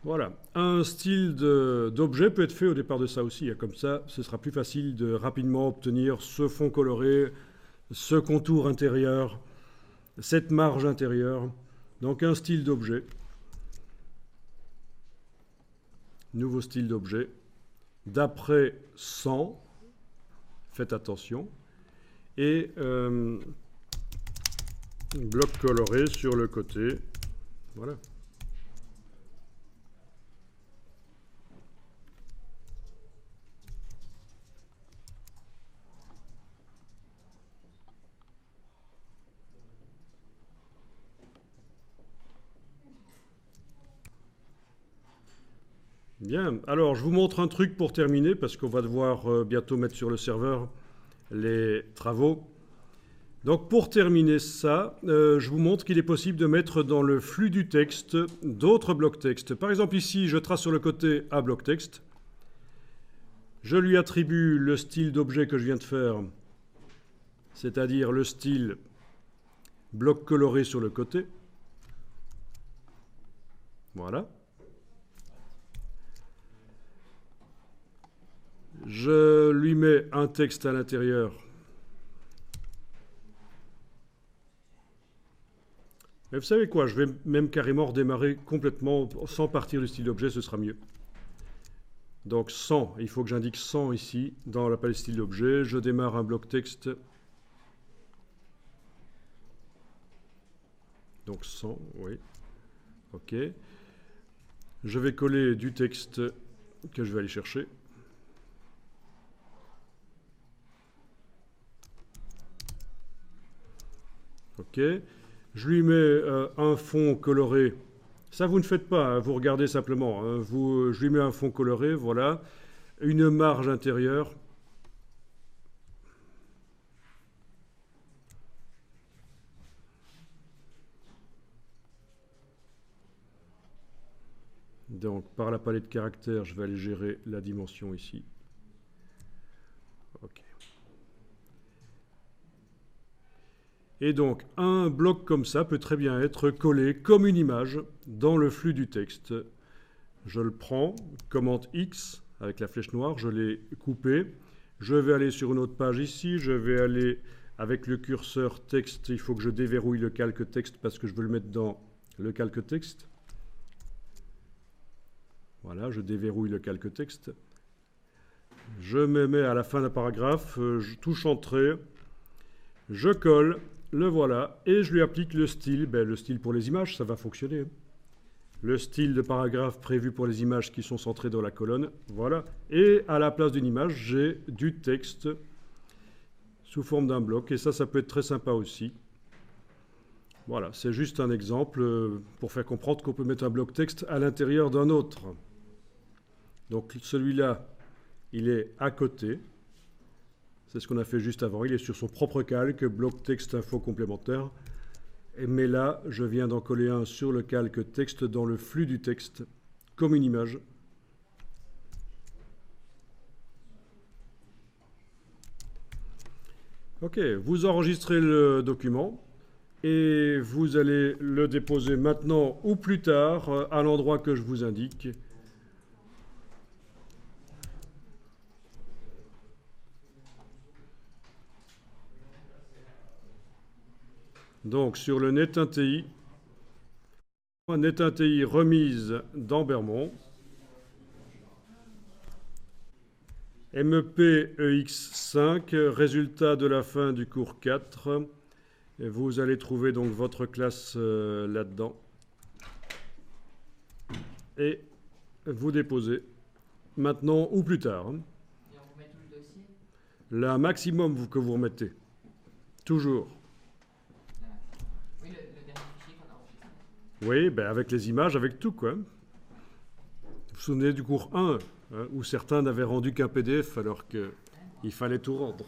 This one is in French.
Voilà. Un style d'objet peut être fait au départ de ça aussi. Comme ça, ce sera plus facile de rapidement obtenir ce fond coloré, ce contour intérieur, cette marge intérieure. Donc un style d'objet. Nouveau style d'objet. D'après 100, faites attention. Et bloc coloré sur le côté. Voilà. Bien, alors je vous montre un truc pour terminer, parce qu'on va devoir bientôt mettre sur le serveur les travaux. Donc pour terminer ça, je vous montre qu'il est possible de mettre dans le flux du texte d'autres blocs texte. Par exemple ici, je trace sur le côté un bloc texte. Je lui attribue le style d'objet que je viens de faire, c'est-à-dire le style bloc coloré sur le côté. Voilà. Je lui mets un texte à l'intérieur. Et vous savez quoi, je vais même carrément redémarrer complètement sans partir du style d'objet, ce sera mieux. Donc 100, il faut que j'indique 100 ici, dans la palette style d'objet. Je démarre un bloc texte. Donc 100, oui. OK. Je vais coller du texte que je vais aller chercher. OK. Je lui mets un fond coloré. Ça, vous ne faites pas, hein, vous regardez simplement. Hein, je lui mets un fond coloré, voilà. Une marge intérieure. Donc, par la palette caractères, je vais aller gérer la dimension ici. OK. Et donc, un bloc comme ça peut très bien être collé comme une image dans le flux du texte. Je le prends, commande X avec la flèche noire, je l'ai coupé. Je vais aller sur une autre page ici, je vais aller avec le curseur texte, il faut que je déverrouille le calque texte parce que je veux le mettre dans le calque texte. Voilà, je déverrouille le calque texte. Je me mets à la fin d'un paragraphe, je touche Entrée, je colle, le voilà, et je lui applique le style. Ben, le style pour les images, ça va fonctionner. Le style de paragraphe prévu pour les images qui sont centrées dans la colonne, voilà. Et à la place d'une image, j'ai du texte sous forme d'un bloc, et ça peut être très sympa aussi. Voilà, c'est juste un exemple pour faire comprendre qu'on peut mettre un bloc texte à l'intérieur d'un autre. Donc celui-là, il est à côté. C'est ce qu'on a fait juste avant. Il est sur son propre calque, bloc texte info complémentaire. Mais là, je viens d'en coller un sur le calque texte dans le flux du texte, comme une image. OK, vous enregistrez le document et vous allez le déposer maintenant ou plus tard à l'endroit que je vous indique. Donc sur le NetInTI, NetInTI remise dans Bermond, MEP-EX5, résultat de la fin du cours 4. Et vous allez trouver donc votre classe là-dedans. Et vous déposez maintenant ou plus tard. Et on remet tout le dossier? Le maximum que vous remettez. Toujours. Oui, le dernier fichier qu'on a enregistré. Oui, ben avec les images, avec tout, quoi. Vous vous souvenez du cours 1, hein, où certains n'avaient rendu qu'un PDF alors qu'il fallait tout rendre.